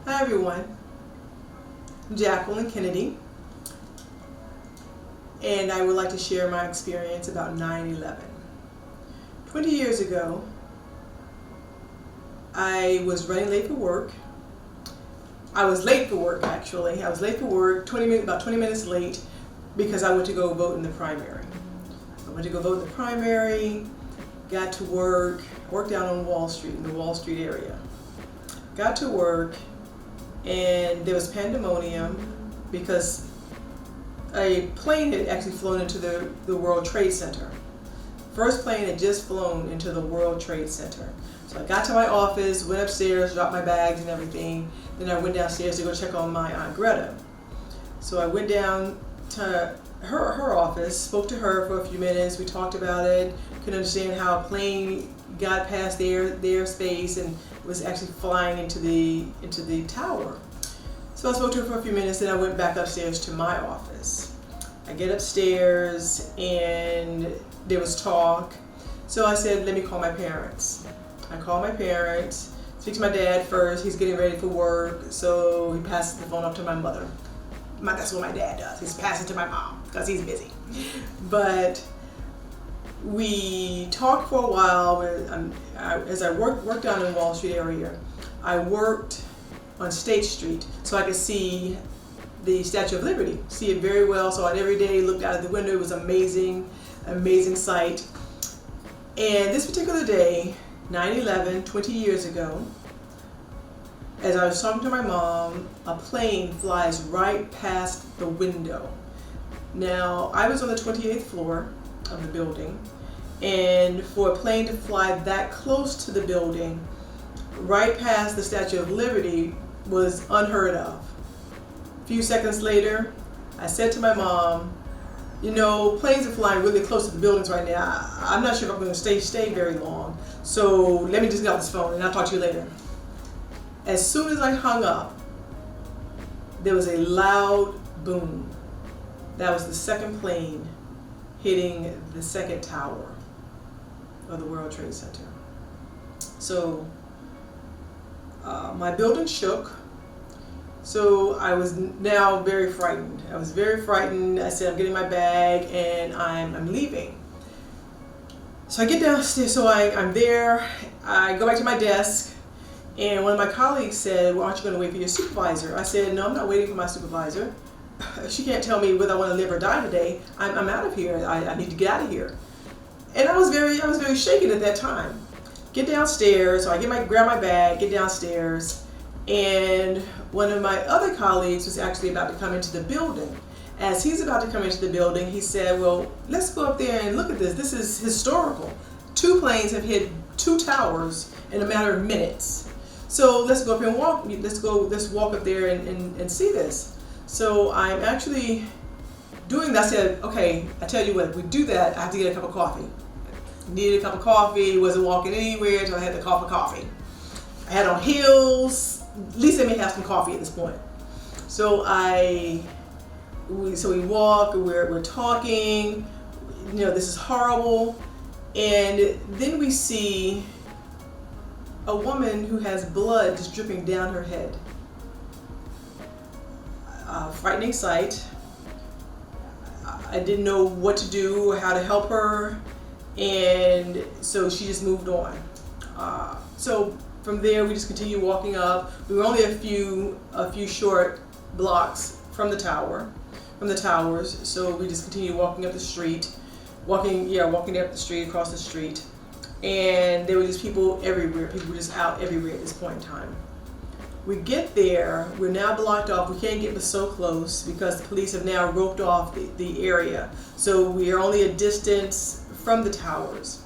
Hi everyone, Jacqueline Kennedy, and I would like to share my experience about 9/11. 20 years ago, I was running late for work. I was late for work actually. I was late for work, about 20 minutes late, because I went to go vote in the primary. I went to go vote in the primary, got to work, worked down on Wall Street, in the Wall Street area. Got to work, and there was pandemonium because a plane had actually flown into the World Trade Center. First plane had just flown into the World Trade Center. So I got to my office, went upstairs, dropped my bags and everything. Then I went downstairs to go check on my Aunt Greta. So I went down to her office, spoke to her for a few minutes. We talked about it, couldn't understand how a plane got past their space and was actually flying into the tower. So I spoke to her for a few minutes, then I went back upstairs to my office. I get upstairs and there was talk. So I said, let me call my parents. I call my parents, speak to my dad first. He's getting ready for work, so he passes the phone up to my mother. That's what my dad does. He's passing to my mom because he's busy. But we talked for a while. As I worked down in Wall Street area, I worked on State Street so I could see the Statue of Liberty, see it very well. Saw it every day, looked out of the window. It was amazing, amazing sight. And this particular day, 9/11, 20 years ago, as I was talking to my mom, a plane flies right past the window. Now, I was on the 28th floor of the building, and for a plane to fly that close to the building, right past the Statue of Liberty, was unheard of. A few seconds later, I said to my mom, you know, planes are flying really close to the buildings right now. I'm not sure if I'm going to stay very long, so let me just get off this phone and I'll talk to you later. As soon as I hung up, there was a loud boom. That was the second plane hitting the second tower of the World Trade Center. So my building shook. So I was now very frightened. I was very frightened. I said, I'm getting my bag and I'm leaving. So I get downstairs, so I'm there. I go back to my desk. And one of my colleagues said, well, aren't you going to wait for your supervisor? I said, no, I'm not waiting for my supervisor. She can't tell me whether I want to live or die today. I'm out of here. I need to get out of here. And I was very shaken at that time. Get downstairs. So I grab my bag, get downstairs. And one of my other colleagues was actually about to come into the building. As he's about to come into the building, he said, well, let's go up there and look at this. This is historical. 2 planes have hit 2 towers in a matter of minutes. So let's go up and walk. Let's walk up there and see this. So I'm actually doing that. I said, okay, I tell you what, if we do that, I have to get a cup of coffee. Needed a cup of coffee, wasn't walking anywhere until I had the cup of coffee. I had on heels. At least let me have some coffee at this point. So we walk, we're talking, you know, this is horrible. And then we see a woman who has blood just dripping down her head. Frightening sight. I didn't know what to do or how to help her, and so she just moved on. So from there, we just continued walking up. We were only a few short blocks from the towers. So we just continued walking up the street, walking up the street, across the street. And there were just people everywhere. People were just out everywhere at this point in time. We get there, we're now blocked off. We can't get so close because the police have now roped off the area. So we are only a distance from the towers.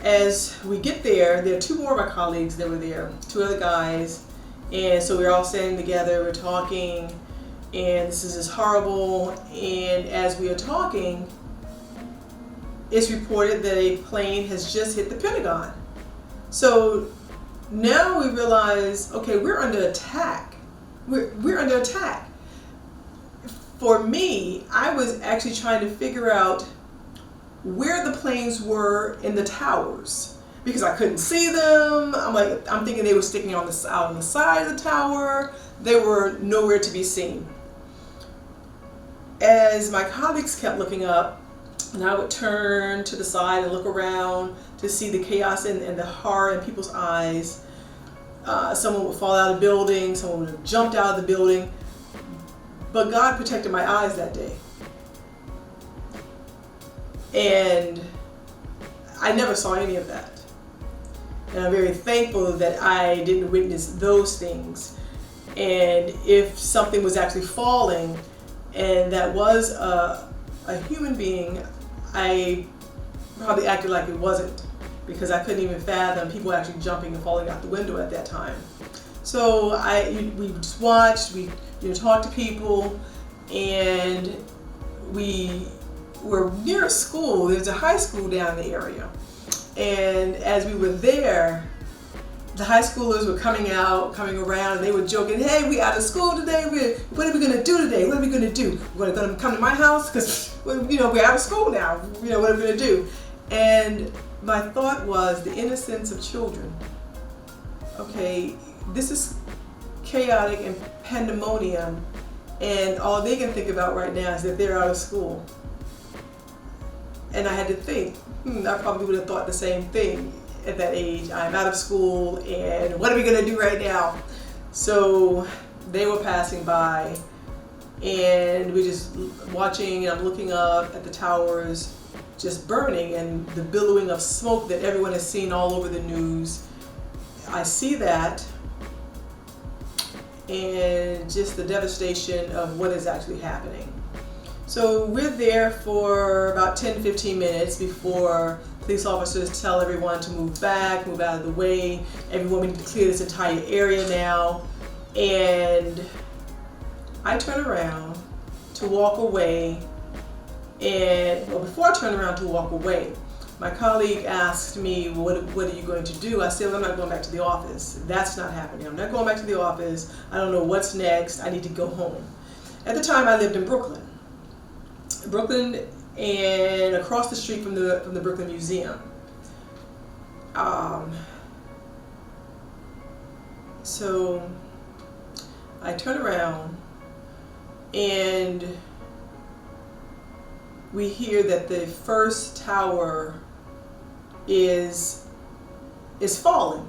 As we get there are 2 more of our colleagues that were there, 2 other guys. And so we're all standing together, we're talking, and this is just horrible. And as we are talking, it's reported that a plane has just hit the Pentagon. So now we realize, okay, we're under attack. We're under attack. For me, I was actually trying to figure out where the planes were in the towers. because I couldn't see them. I'm thinking they were sticking out on the side of the tower. They were nowhere to be seen. As my colleagues kept looking up, and I would turn to the side and look around to see the chaos and the horror in people's eyes. Someone would fall out of the building, someone would have jumped out of the building. But God protected my eyes that day. And I never saw any of that. And I'm very thankful that I didn't witness those things. And if something was actually falling and that was a human being, I probably acted like it wasn't, because I couldn't even fathom people actually jumping and falling out the window at that time. So we just watched, we talked to people, and we were near a school. There's a high school down in the area. And as we were there, the high schoolers were coming around, and they were joking, hey, we out of school today, what are we gonna do today? What are we gonna do? We're gonna come to my house? Because, we're out of school now. What are we gonna do? And my thought was the innocence of children. Okay, this is chaotic and pandemonium, and all they can think about right now is that they're out of school. And I had to think, I probably would have thought the same thing at that age. I'm out of school, and what are we gonna do right now? So they were passing by, and we're just watching, and I'm looking up at the towers just burning, and the billowing of smoke that everyone has seen all over the news. I see that, and just the devastation of what is actually happening. So we're there for about 10-15 minutes before police officers tell everyone to move back, move out of the way. Everyone, we need to clear this entire area now. And I turn around to walk away, and before I turn around to walk away, my colleague asked me, what are you going to do? I said, well, I'm not going back to the office. That's not happening. I'm not going back to the office. I don't know what's next. I need to go home. At the time, I lived in Brooklyn, and across the street from the Brooklyn Museum. So I turn around, and we hear that the first tower is falling.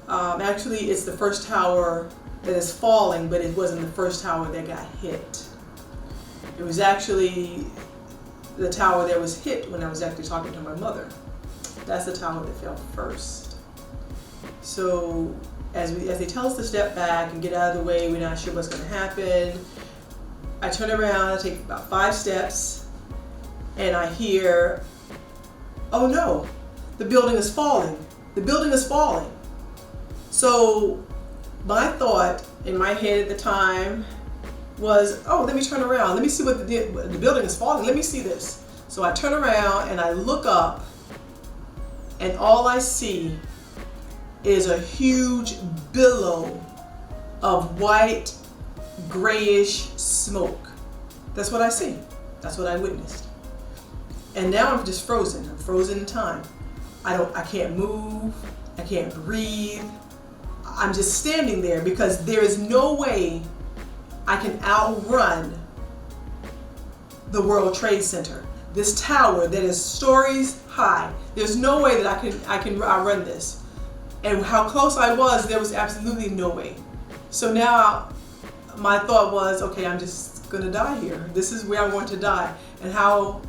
Actually, it's the first tower that is falling, but it wasn't the first tower that got hit. It was actually the tower that was hit when I was actually talking to my mother. That's the tower that fell first. So as they tell us to step back and get out of the way, we're not sure what's going to happen. I turn around, I take about 5 steps, and I hear, oh no, the building is falling. The building is falling. So my thought in my head at the time was, oh, let me turn around. Let me see what the building is falling. Let me see this. So I turn around and I look up, and all I see is a huge billow of white, grayish smoke. That's what I see. That's what I witnessed. And now I'm just frozen. I'm frozen in time. I can't move. I can't breathe. I'm just standing there because there is no way I can outrun the World Trade Center. This tower that is stories high. There's no way that I can outrun this. And how close I was, there was absolutely no way. So now my thought was, okay, I'm just gonna die here. This is where I want to die. And how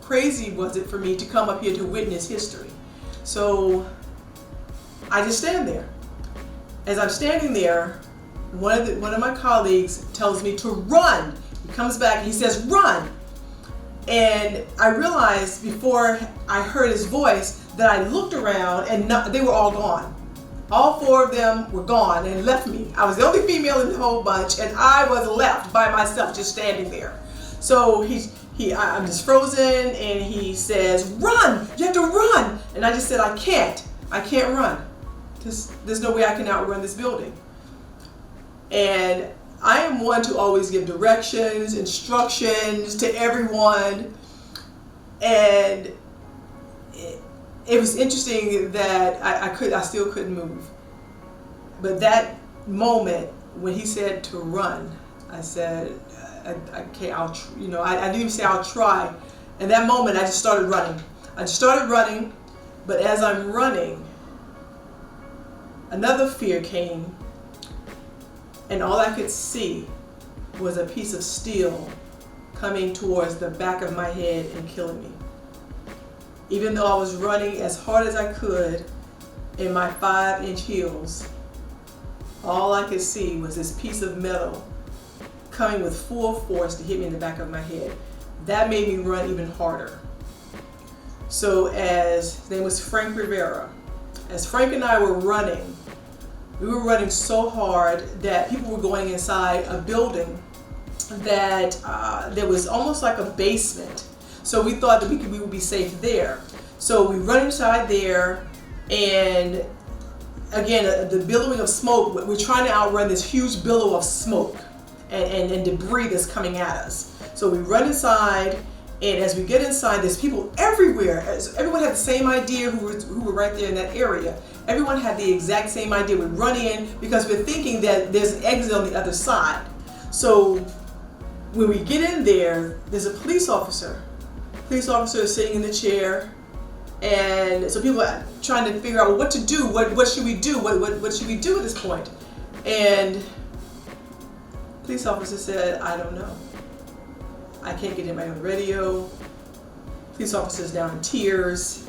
crazy was it for me to come up here to witness history? So I just stand there. As I'm standing there, one of my colleagues tells me to run. He comes back and he says, run. And I realized before I heard his voice that I looked around and they were all gone. All 4 of them were gone and left me. I was the only female in the whole bunch, and I was left by myself just standing there. So I'm just frozen, and he says, run, you have to run. And I just said, I can't run. There's no way I can outrun this building. And I am one to always give directions, instructions to everyone. And it was interesting that I still couldn't move. But that moment when he said to run, I said, okay, I didn't even say I'll try. And that moment I just started running. But as I'm running, another fear came, and all I could see was a piece of steel coming towards the back of my head and killing me. Even though I was running as hard as I could in my 5-inch heels, all I could see was this piece of metal coming with full force to hit me in the back of my head. That made me run even harder. So his name was Frank Rivera. As Frank and I were running, we were running so hard that people were going inside a building that there was almost like a basement. So we thought that we would be safe there. So we run inside there, and again, the billowing of smoke, we're trying to outrun this huge billow of smoke and debris that's coming at us. So we run inside, and as we get inside, there's people everywhere. Everyone had the same idea who were right there in that area. Everyone had the exact same idea. We run in because we're thinking that there's an exit on the other side. So when we get in there, there's a police officer. Police officer is sitting in the chair, and so people are trying to figure out what to do. What should we do? What should we do at this point? And police officer said, I don't know. I can't get anybody on the radio. Police officer's down in tears.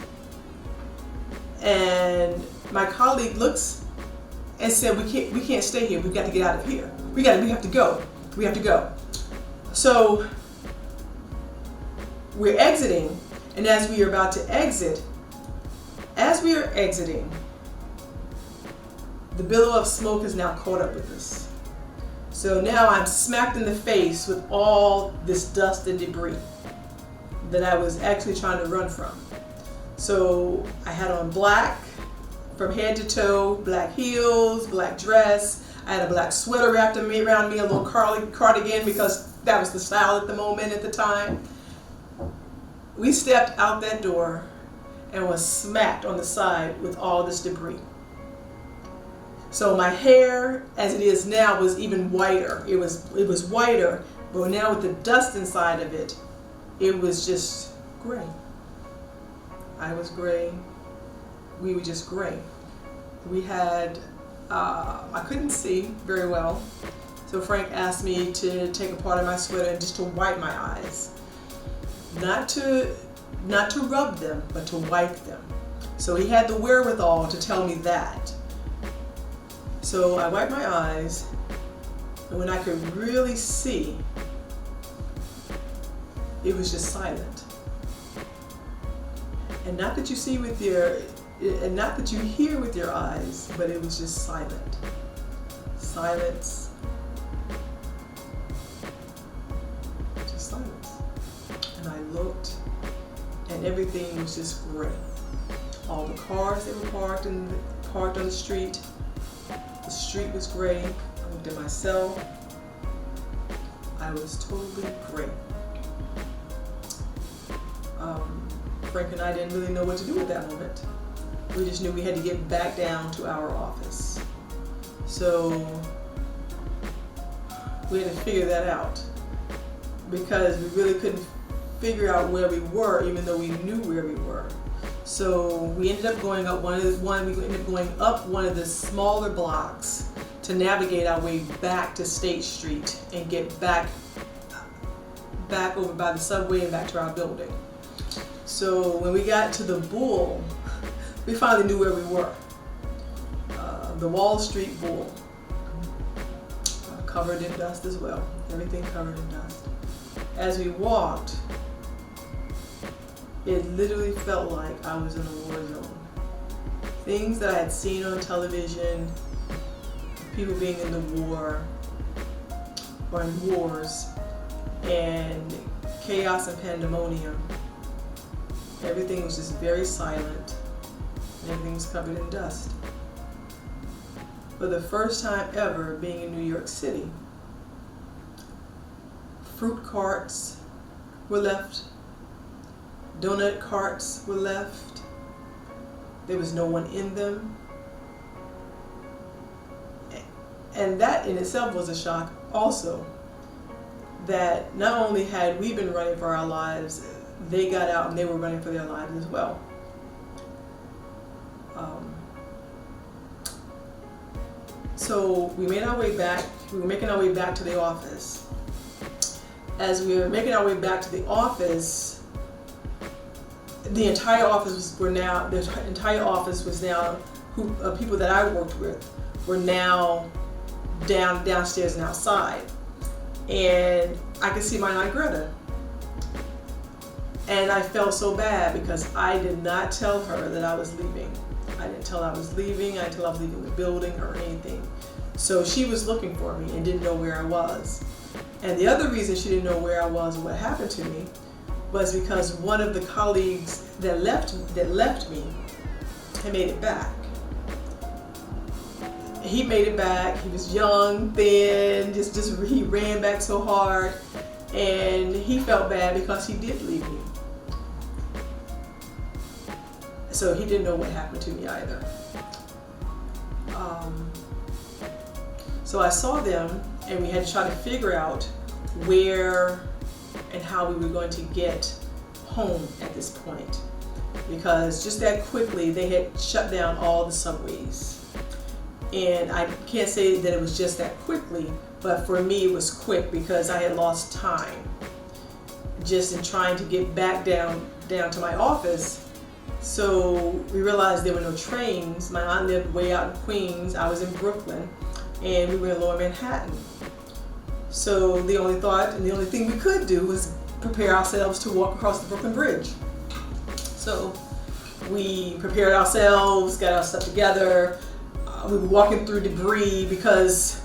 And my colleague looks and said, we can't stay here. We've got to get out of here. We have to go. We have to go. So we're exiting, and as we are about to exit, as we are exiting, the billow of smoke is now caught up with us. So now I'm smacked in the face with all this dust and debris that I was actually trying to run from. So I had on black from head to toe, black heels, black dress. I had a black sweater wrapped around me, a little cardigan, because that was the style at the moment at the time. We stepped out that door and was smacked on the side with all this debris. So my hair, as it is now, was even whiter. It was whiter, but now with the dust inside of it, it was just gray. I was gray. We were just gray. We had, I couldn't see very well, so Frank asked me to take a part of my sweater and just to wipe my eyes. Not to rub them, but to wipe them. So he had the wherewithal to tell me that. So I wiped my eyes, and when I could really see, it was just silent. And not that you see with your, and not that you hear with your eyes, but it was just silent. Silence. Just silence. And I looked, and everything was just gray. All the cars that were parked on the street. The street was gray. I looked at myself. I was totally gray. Frank and I didn't really know what to do at that moment. We just knew we had to get back down to our office. So we had to figure that out, because we really couldn't figure out where we were, even though we knew where we were. So we ended up going up one of the smaller blocks to navigate our way back to State Street and get back over by the subway and back to our building. So when we got to the Bull, we finally knew where we were. The Wall Street Bull, covered in dust as well. Everything covered in dust. As we walked, it literally felt like I was in a war zone. Things that I had seen on television, people being in the war or in wars, and chaos and pandemonium. Everything was just very silent, and everything was covered in dust. For the first time ever being in New York City, fruit carts were left, donut carts were left, There was no one in them. And that in itself was a shock also, that not only had we been running for our lives, they got out and they were running for their lives as well. So we made our way back. We were making our way back to the office. As we were making our way back to the office, the entire office was now people that I worked with were now downstairs and outside, and I could see my Aunt Greta, and I felt so bad because I did not tell her that I was leaving. I didn't tell her I was leaving. I didn't tell her I was leaving the building or anything. So she was looking for me and didn't know where I was. And the other reason she didn't know where I was or what happened to me was because one of the colleagues that left me had made it back. He made it back. He was young, thin, he ran back so hard, and he felt bad because he did leave me. So he didn't know what happened to me either. So I saw them, and we had to try to figure out where and how we were going to get home at this point, because just that quickly they had shut down all the subways. And I can't say that it was just that quickly, but for me it was quick because I had lost time just in trying to get back down to my office. So we realized there were no trains. My aunt lived way out in Queens. I was in Brooklyn, and we were in Lower Manhattan. So the only thought and the only thing we could do was prepare ourselves to walk across the Brooklyn Bridge. So we prepared ourselves, got our stuff together. We were walking through debris because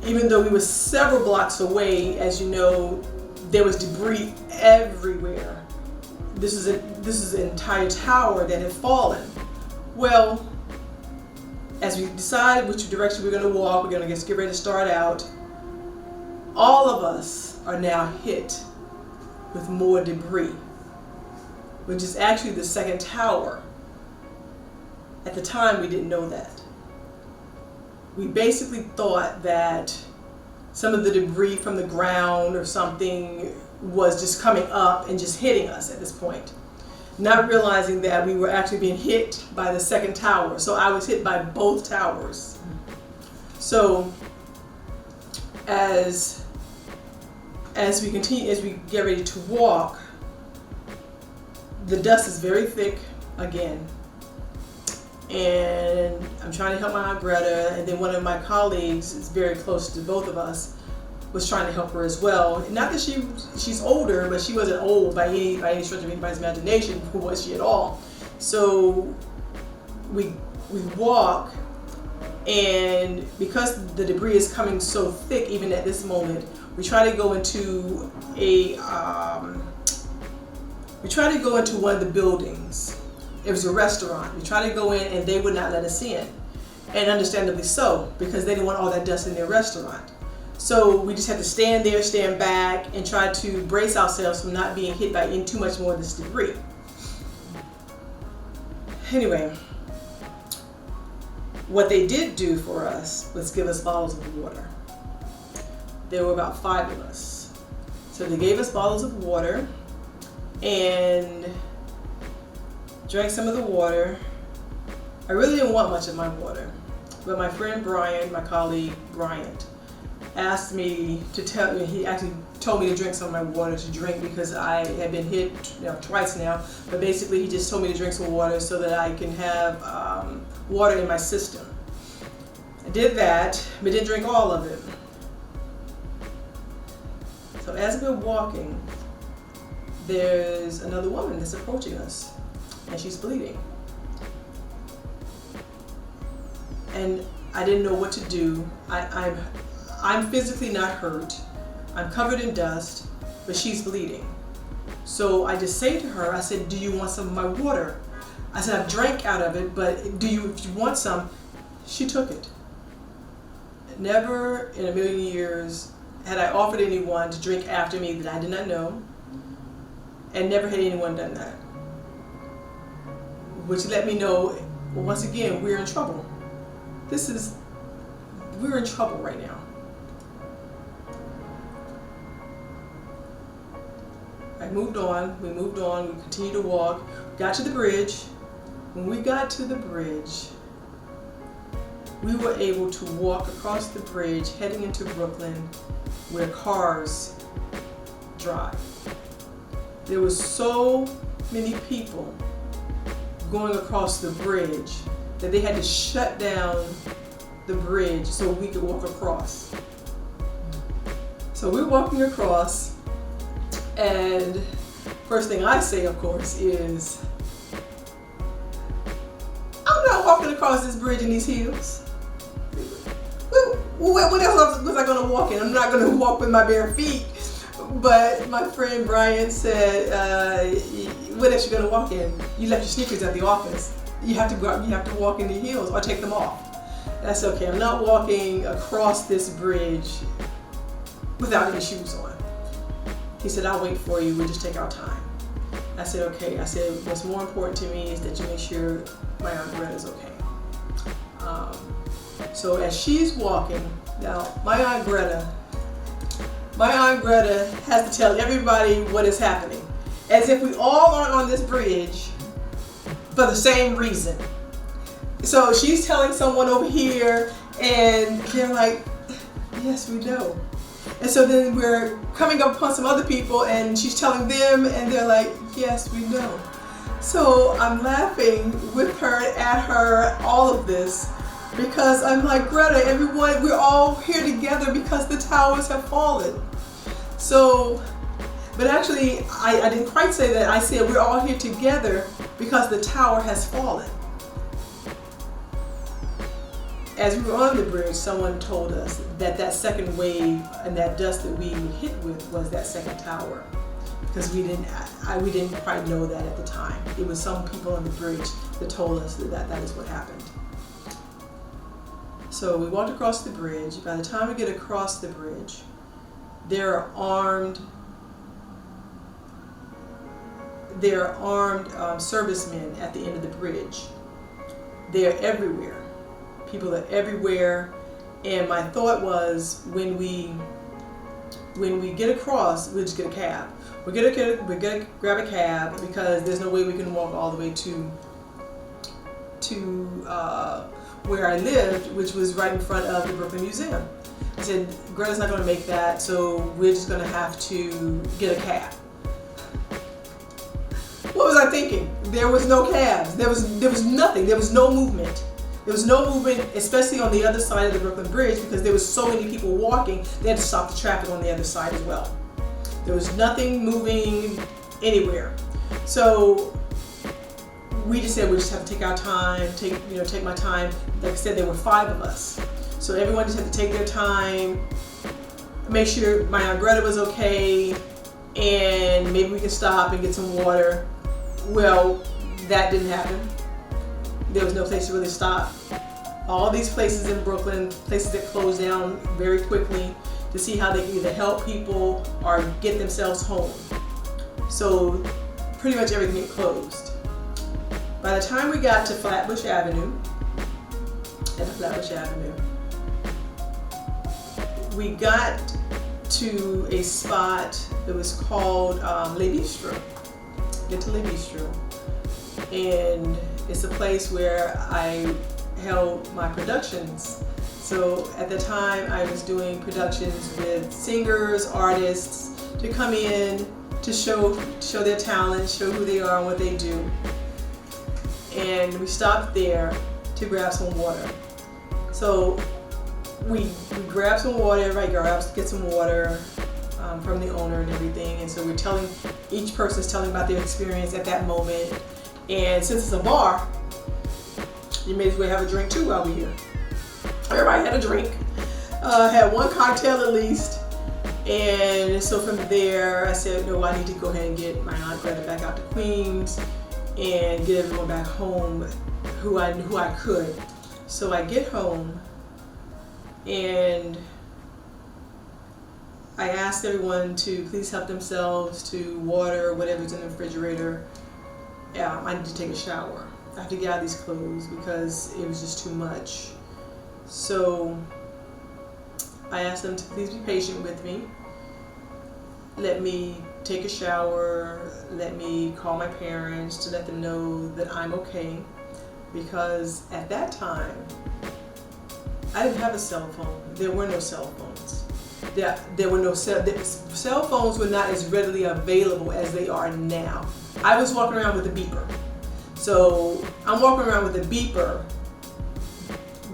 even though we were several blocks away, as you know, there was debris everywhere. This is an entire tower that had fallen. Well, as we decided which direction we're going to walk, we're going to just get ready to start out. All of us are now hit with more debris, which is actually the second tower. At the time, we didn't know that. We basically thought that some of the debris from the ground or something was just coming up and just hitting us at this point, not realizing that we were actually being hit by the second tower. So I was hit by both towers. So as we continue, as we get ready to walk, the dust is very thick again. And I'm trying to help my Aunt Greta, and then one of my colleagues is very close to both of us, was trying to help her as well. Not that she's older, but she wasn't old by any stretch of anybody's imagination, who was she at all. So we walk, and because the debris is coming so thick even at this moment, we try to go into one of the buildings. It was a restaurant. We tried to go in and they would not let us in. And understandably so, because they didn't want all that dust in their restaurant. So we just had to stand there, stand back, and try to brace ourselves from not being hit by too much more of this debris. Anyway, what they did do for us was give us bottles of water. There were about 5 of us. So they gave us bottles of water and drank some of the water. I really didn't want much of my water, but my friend Brian, my colleague Bryant, asked me to tell me, he actually told me to drink some of my water to drink because I had been hit twice now, but basically he just told me to drink some water so that I can have water in my system. I did that, but didn't drink all of it. So as we're walking, there's another woman that's approaching us, and she's bleeding. And I didn't know what to do. I'm physically not hurt. I'm covered in dust, but she's bleeding. So I just say to her, I said, "Do you want some of my water?" I said, "I've drank out of it, but if you want some?" She took it. Never in a million years had I offered anyone to drink after me that I did not know, and never had anyone done that. which let me know, once again, we're in trouble. We're in trouble right now. We moved on, we continued to walk, got to the bridge. When we got to the bridge, we were able to walk across the bridge heading into Brooklyn where cars drive. There was so many people going across the bridge that they had to shut down the bridge so we could walk across. So we're walking across, and first thing I say, of course, is, I'm not walking across this bridge in these heels. What else was I going to walk in? I'm not going to walk with my bare feet. But my friend Brian said, what else you going to walk in? You left your sneakers at the office. You have to go out, you have to walk in the heels or take them off. That's okay. I'm not walking across this bridge without any shoes on. He said, I'll wait for you. We'll just take our time. I said, okay. I said, what's more important to me is that you make sure my Aunt Greta's okay. So as she's walking, now my Aunt Greta has to tell everybody what is happening, as if we all are on this bridge for the same reason. So she's telling someone over here, and they're like, yes, we know. And so then we're coming up upon some other people, and she's telling them, and they're like, yes, we know. So I'm laughing with her, at her, all of this, because I'm like, Greta, everyone, we're all here together because the towers have fallen. So, but actually, I didn't quite say that. I said we're all here together because the tower has fallen. As we were on the bridge, someone told us that that second wave and that dust that we hit with was that second tower, because we didn't quite know that at the time. It was some people on the bridge that told us that is what happened. So we walked across the bridge. By the time we get across the bridge, there are armed servicemen at the end of the bridge. They're everywhere. People are everywhere. And my thought was, when we get across, we'll just get a cab. We're gonna grab a cab, because there's no way we can walk all the way to where I lived, which was right in front of the Brooklyn Museum. I said, Greta's not going to make that, so we're just going to have to get a cab. What was I thinking? There was no cabs. There was nothing. There was no movement. There was no movement, especially on the other side of the Brooklyn Bridge, because there was so many people walking, they had to stop the traffic on the other side as well. There was nothing moving anywhere. So we just said we just have to take our time, take my time. Like I said, there were 5 of us. So everyone just had to take their time, make sure my Aunt Greta was okay, and maybe we could stop and get some water. Well, that didn't happen. There was no place to really stop. All these places in Brooklyn, places that closed down very quickly to see how they can either help people or get themselves home. So pretty much everything had closed. By the time we got to Flatbush Avenue, we got to a spot that was called Le Bistro. Get to Le Bistro. And it's a place where I held my productions. So at the time I was doing productions with singers, artists, to come in to show their talent, show who they are and what they do. And we stopped there to grab some water. So we grabbed some water, everybody grabs to get some water from the owner and everything. And so each person's telling about their experience at that moment. And since it's a bar, you may as well have a drink too while we're here. Everybody had a drink, had one cocktail at least. And so from there, I said, no, I need to go ahead and get my Aunt Greta back out to Queens and get everyone back home who I could. So I get home and I asked everyone to please help themselves to water, whatever's in the refrigerator. I need to take a shower. I have to get out of these clothes because it was just too much. So I asked them to please be patient with me. Let me take a shower. Let me call my parents to let them know that I'm okay. Because at that time, I didn't have a cell phone. There were no cell phones. There were no cell phones were not as readily available as they are now. I was walking around with a beeper. So I'm walking around with a beeper.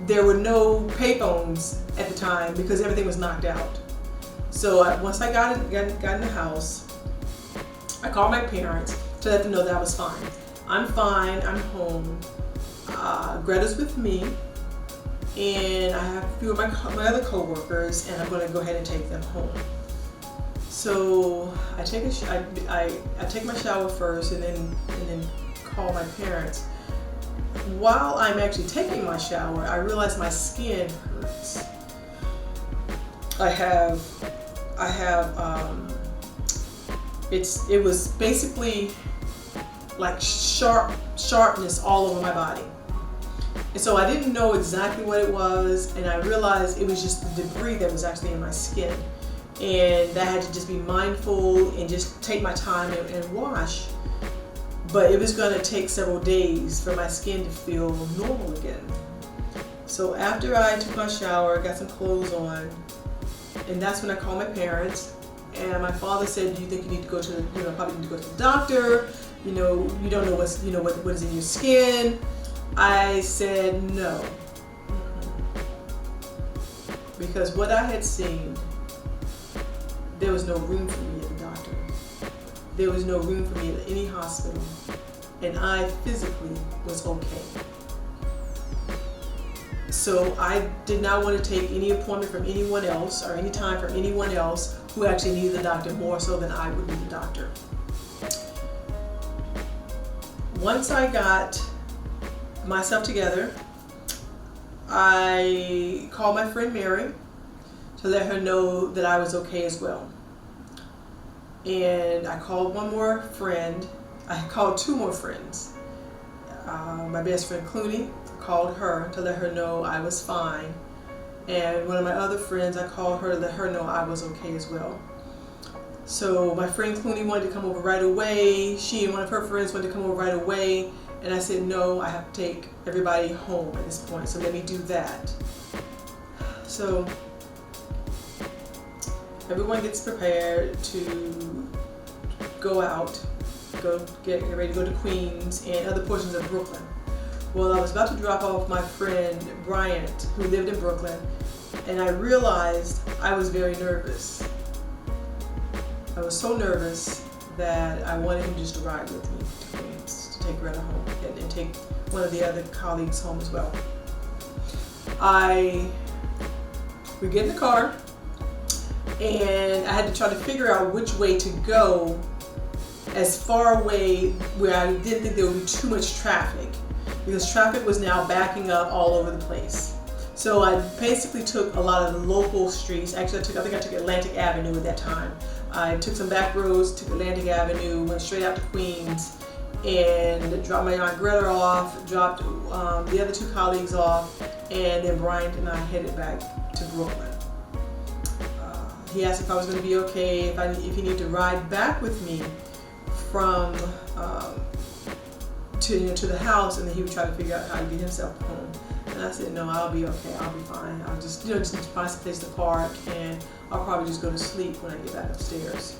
There were no payphones at the time because everything was knocked out. So once I got in the house, I called my parents to let them know that I was fine. I'm fine. I'm home. Greta's with me, and I have a few of my other coworkers, and I'm going to go ahead and take them home. So I take my shower first, and then call my parents. While I'm actually taking my shower, I realize my skin hurts. It was basically like sharpness all over my body. And so I didn't know exactly what it was, and I realized it was just the debris that was actually in my skin. And I had to just be mindful and just take my time and wash. But it was going to take several days for my skin to feel normal again. So after I took my shower, got some clothes on, and that's when I called my parents. And my father said, "Do you think you need to go to the, probably need to go to the doctor? You don't know what is in your skin." I said no, because what I had seen, there was no room for me at the doctor. There was no room for me at any hospital, and I physically was okay. So I did not want to take any appointment from anyone else or any time from anyone else who actually needed the doctor more so than I would need the doctor. Once I got myself together, I called my friend Mary to let her know that I was okay as well. And I called one more friend. I called two more friends. My best friend Clooney, called her to let her know I was fine. And one of my other friends, I called her to let her know I was okay as well. So my friend Clooney wanted to come over right away. She and one of her friends wanted to come over right away. And I said, no, I have to take everybody home at this point, so let me do that. So everyone gets prepared to go out, get ready to go to Queens and other portions of Brooklyn. Well, I was about to drop off my friend Bryant, who lived in Brooklyn, and I realized I was very nervous. I was so nervous that I wanted him just to ride with me to Queens, to take Greta home, and take one of the other colleagues home as well. We get in the car, and I had to try to figure out which way to go as far away where I didn't think there would be too much traffic, because traffic was now backing up all over the place. So I basically took a lot of the local streets. Actually, I think I took Atlantic Avenue at that time. I took some back roads, took Atlantic Avenue, went straight out to Queens, and dropped my Aunt Greta off, dropped the other two colleagues off, and then Bryant and I headed back to Brooklyn. He asked if I was going to be okay, if he needed to ride back with me from to the house, and then he would try to figure out how to get himself home. And I said, no, I'll be okay, I'll be fine. I'll just need to find some place to park, and I'll probably just go to sleep when I get back upstairs.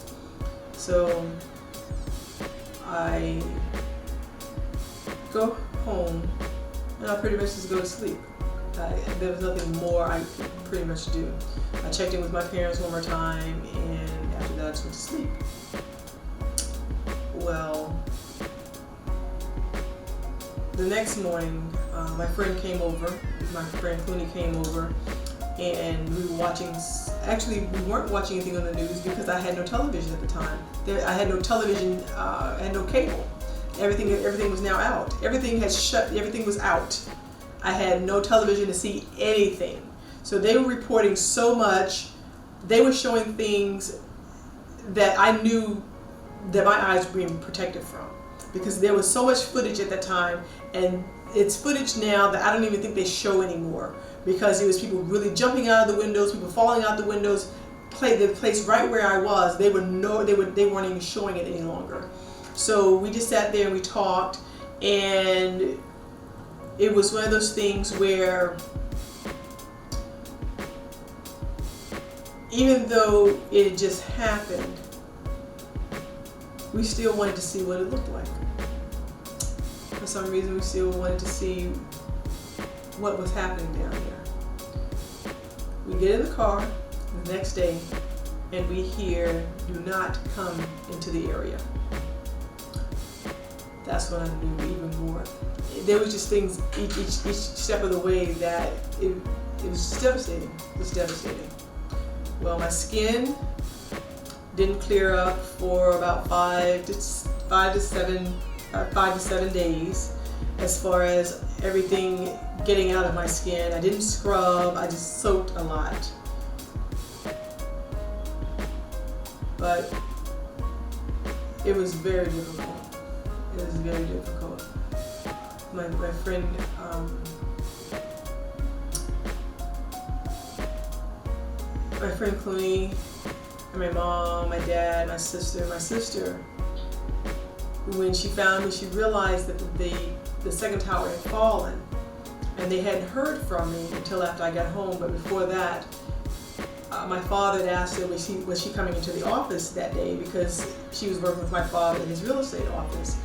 So I go home, and I pretty much just go to sleep. There was nothing more I could pretty much do. I checked in with my parents one more time, and after that I just went to sleep. Well, the next morning, my friend came over, my friend Clooney came over, and we were watching, actually we weren't watching anything on the news because I had no television at the time. I had no television, I had no cable. Everything was now out. Everything had shut, everything was out. I had no television to see anything. So they were reporting so much. They were showing things that I knew that my eyes were being protected from. because there was so much footage at that time, and it's footage now that I don't even think they show anymore, because it was people really jumping out of the windows, people falling out the windows. The place right where I was, they weren't even showing it any longer. So we just sat there and we talked, and it was one of those things where even though it just happened, we still wanted to see what it looked like. For some reason, we still wanted to see what was happening down there. We get in the car the next day, and we hear, "Do not come into the area." That's when I knew even more. There was just things each step of the way that it was just devastating. It was devastating. Well, my skin didn't clear up for about 5 to 7 days, as far as everything getting out of my skin. I didn't scrub, I just soaked a lot. But it was very difficult. It was very difficult. My friend, Clooney, and my mom, my dad, my sister, when she found me, she realized that the second tower had fallen, and they hadn't heard from me until after I got home. But before that, my father had asked her, was she coming into the office that day, because she was working with my father in his real estate office.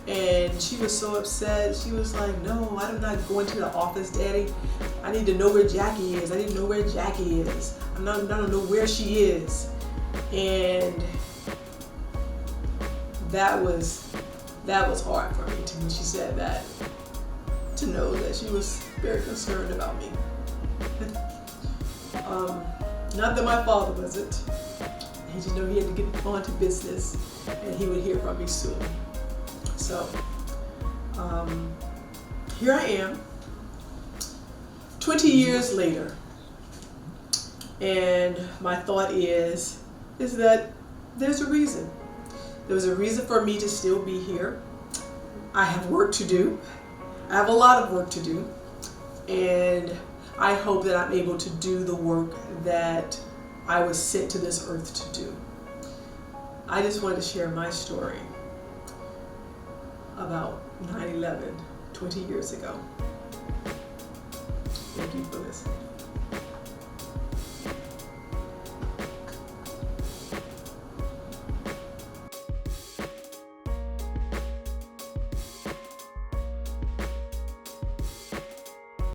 And she was so upset. She was like, "No, I'm not going to the office, Daddy. I need to know where Jackie is. I need to know where Jackie is. I don't know where she is." And that was hard for me when she said that, to know that she was very concerned about me. Not that my father wasn't. He just knew he had to get on to business, and he would hear from me soon. So here I am, 20 years later, and my thought is that there's a reason. There was a reason for me to still be here. I have work to do. I have a lot of work to do, and I hope that I'm able to do the work that I was sent to this earth to do. I just wanted to share my story about 9/11, 20 years ago. Thank you for listening.